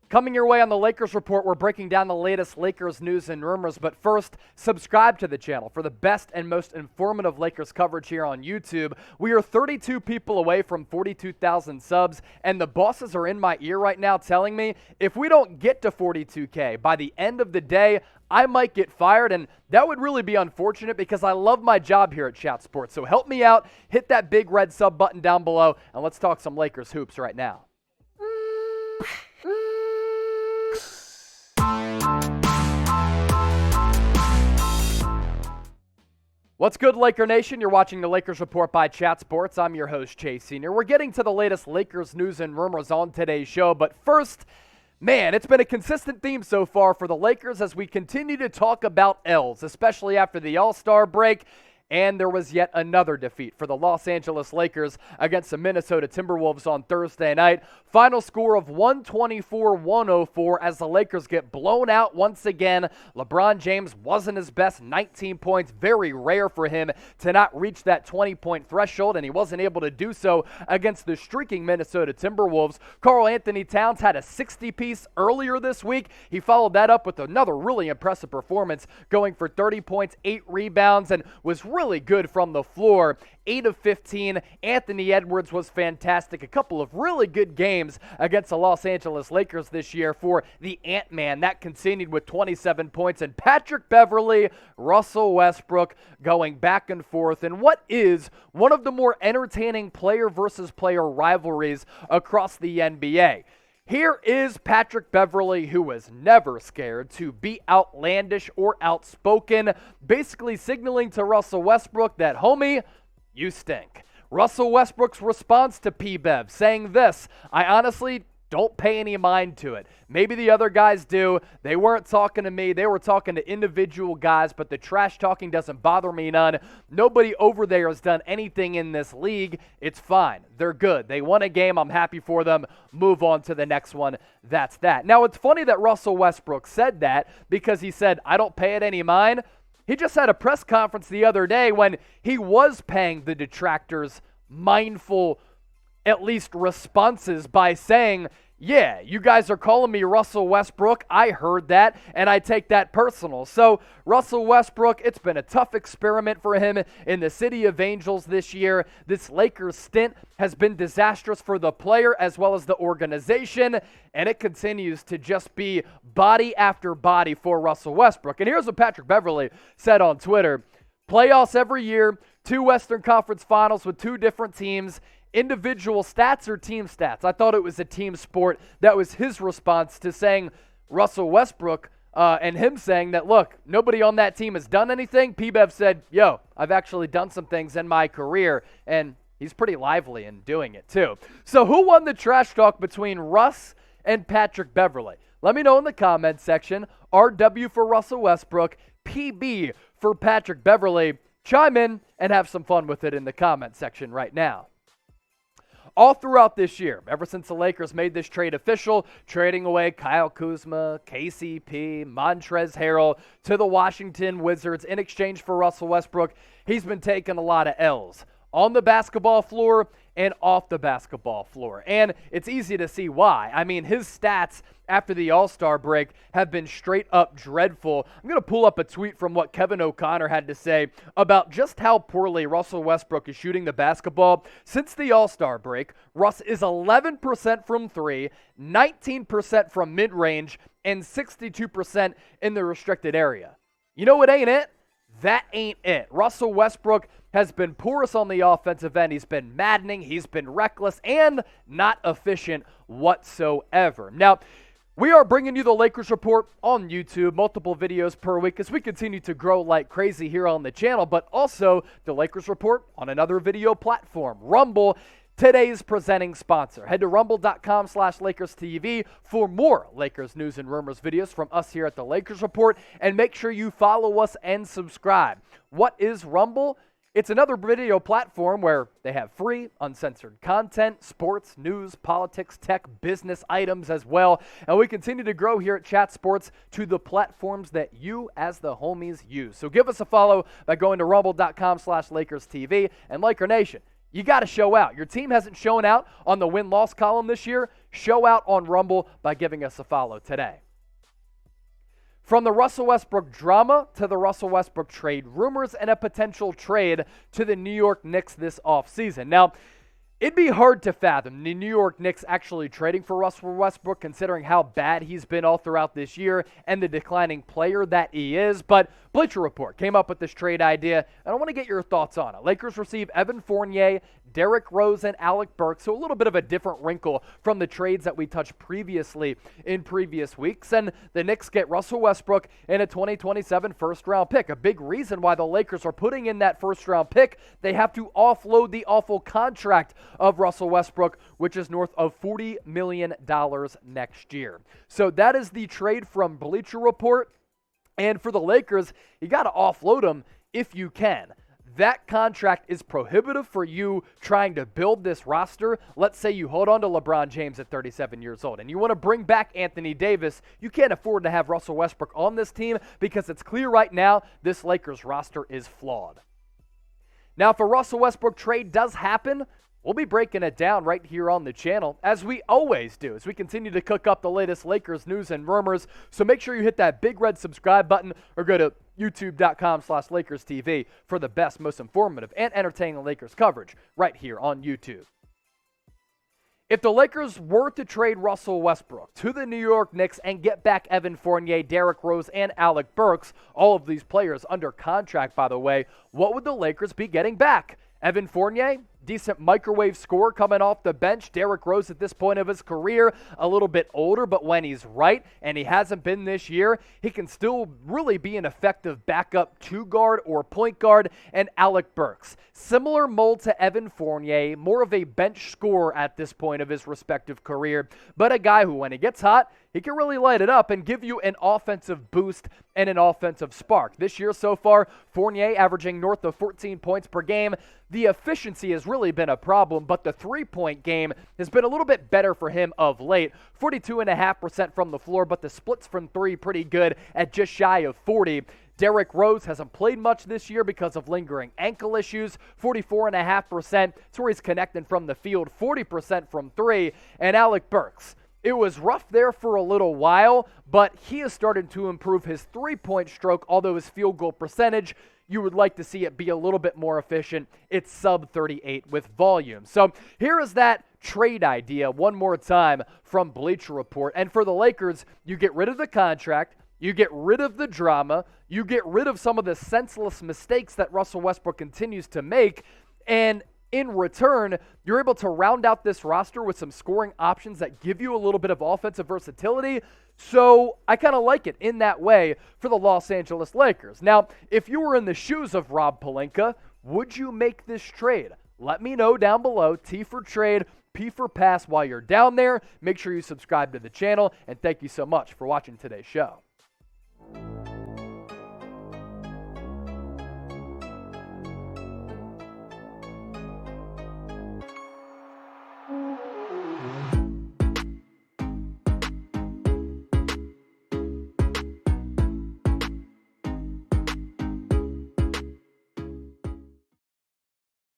Coming your way on the Lakers Report, we're breaking down the latest Lakers news and rumors. But first, subscribe to the channel for the best and most informative Lakers coverage here on YouTube. We are 32 people away from 42,000 subs, and the bosses are in my ear right now telling me if we don't get to 42K by the end of the day, I might get fired, and that would really be unfortunate because I love my job here at Chat Sports. So help me out, hit that big red sub button down below, and let's talk some Lakers hoops right now. What's good, Laker Nation? You're watching the Lakers Report by Chat Sports. I'm your host, Chase Sr. We're getting to the latest Lakers news and rumors on today's show, but first, man, it's been a consistent theme so far for the Lakers as we continue to talk about L's, especially after the All-Star break. And there was yet another defeat for the Los Angeles Lakers against the Minnesota Timberwolves on Thursday night. Final score of 124-104 as the Lakers get blown out once again. LeBron James wasn't his best, 19 points. Very rare for him to not reach that 20-point threshold, and he wasn't able to do so against the streaking Minnesota Timberwolves. Karl Anthony Towns had a 60-piece earlier this week. He followed that up with another really impressive performance, going for 30 points, 8 rebounds, and was really good from the floor. 8 of 15. Anthony Edwards was fantastic. A couple of really good games against the Los Angeles Lakers this year for the Ant-Man. That continued with 27 points. And Patrick Beverley, Russell Westbrook going back and forth in what is one of the more entertaining player versus player rivalries across the NBA. Here is Patrick Beverley, who was never scared to be outlandish or outspoken, basically signaling to Russell Westbrook that, homie, you stink. Russell Westbrook's response to P-Bev saying this: I honestly don't pay any mind to it. Maybe the other guys do. They weren't talking to me. They were talking to individual guys, but the trash talking doesn't bother me none. Nobody over there has done anything in this league. It's fine. They're good. They won a game. I'm happy for them. Move on to the next one. That's that. Now, it's funny that Russell Westbrook said that because he said, I don't pay it any mind. He just had a press conference the other day when he was paying the detractors mindful, at least responses by saying, yeah, you guys are calling me Russell Westbrook. I heard that, and I take that personal. So, Russell Westbrook, it's been a tough experiment for him in the City of Angels this year. This Lakers stint has been disastrous for the player as well as the organization, and it continues to just be body after body for Russell Westbrook. And here's what Patrick Beverley said on Twitter: playoffs every year, 2 Western Conference Finals with 2 different teams. Individual stats or team stats? I thought it was a team sport. That was his response to saying Russell Westbrook and him saying that, look, nobody on that team has done anything. P-Bev said, yo, I've actually done some things in my career, and he's pretty lively in doing it too. So who won the trash talk between Russ and Patrick Beverley? Let me know in the comments section. RW for Russell Westbrook, PB for Patrick Beverley. Chime in and have some fun with it in the comment section right now. All throughout this year, ever since the Lakers made this trade official, trading away Kyle Kuzma, KCP, Montrezl Harrell to the Washington Wizards in exchange for Russell Westbrook, he's been taking a lot of L's on the basketball floor and off the basketball floor. And it's easy to see why. I mean, his stats after the All-Star break have been straight up dreadful. I'm going to pull up a tweet from what Kevin O'Connor had to say about just how poorly Russell Westbrook is shooting the basketball. Since the All-Star break, Russ is 11% from 3, 19% from mid-range, and 62% in the restricted area. You know what ain't it? That ain't it. Russell Westbrook has been porous on the offensive end. He's been maddening. He's been reckless and not efficient whatsoever. Now, we are bringing you the Lakers Report on YouTube, multiple videos per week as we continue to grow like crazy here on the channel, but also the Lakers Report on another video platform, Rumble, today's presenting sponsor. Head to rumble.com/LakersTV for more Lakers news and rumors videos from us here at the Lakers Report, and make sure you follow us and subscribe. What is Rumble? It's another video platform where they have free, uncensored content, sports, news, politics, tech, business items as well. And we continue to grow here at Chat Sports to the platforms that you as the homies use. So give us a follow by going to rumble.com/LakersTV. And Laker Nation, you got to show out. Your team hasn't shown out on the win-loss column this year. show out on Rumble by giving us a follow today. From the Russell Westbrook drama to the Russell Westbrook trade rumors and a potential trade to the New York Knicks this offseason. Now, it'd be hard to fathom the New York Knicks actually trading for Russell Westbrook, considering how bad he's been all throughout this year and the declining player that he is. But Bleacher Report came up with this trade idea, and I want to get your thoughts on it. Lakers receive Evan Fournier, Derrick Rose, and Alec Burks, so a little bit of a different wrinkle from the trades that we touched previously in previous weeks. And the Knicks get Russell Westbrook and a 2027 first-round pick. A big reason why the Lakers are putting in that first-round pick, they have to offload the awful contract of Russell Westbrook, which is north of $40 million next year. So that is the trade from Bleacher Report. And for the Lakers, you got to offload him if you can. That contract is prohibitive for you trying to build this roster. Let's say you hold on to LeBron James at 37 years old and you want to bring back Anthony Davis. You can't afford to have Russell Westbrook on this team because it's clear right now this Lakers roster is flawed. Now, if a Russell Westbrook trade does happen, we'll be breaking it down right here on the channel, as we always do, as we continue to cook up the latest Lakers news and rumors. So make sure you hit that big red subscribe button or go to youtube.com/LakersTV for the best, most informative, and entertaining Lakers coverage right here on YouTube. If the Lakers were to trade Russell Westbrook to the New York Knicks and get back Evan Fournier, Derrick Rose, and Alec Burks, all of these players under contract, by the way, what would the Lakers be getting back? Evan Fournier, decent microwave scorer coming off the bench. Derrick Rose at this point of his career, a little bit older, but when he's right, and he hasn't been this year, he can still really be an effective backup two-guard or point guard. And Alec Burks, similar mold to Evan Fournier, more of a bench scorer at this point of his respective career, but a guy who, when he gets hot, he can really light it up and give you an offensive boost and an offensive spark. This year so far, Fournier averaging north of 14 points per game. The efficiency has really been a problem, but the three-point game has been a little bit better for him of late. 42.5% from the floor, but the splits from three pretty good at just shy of 40. Derrick Rose hasn't played much this year because of lingering ankle issues. 44.5%. That's where he's connecting from the field. 40% from three. And Alec Burks, it was rough there for a little while, but he has started to improve his three-point stroke, although his field goal percentage, you would like to see it be a little bit more efficient. It's sub 38 with volume. So here is that trade idea one more time from Bleacher Report. And for the Lakers, you get rid of the contract, you get rid of the drama, you get rid of some of the senseless mistakes that Russell Westbrook continues to make, and in return, you're able to round out this roster with some scoring options that give you a little bit of offensive versatility. So I kind of like it in that way for the Los Angeles Lakers. Now, if you were in the shoes of Rob Pelinka, would you make this trade? Let me know down below. T for trade, P for pass while you're down there. Make sure you subscribe to the channel, and thank you so much for watching today's show.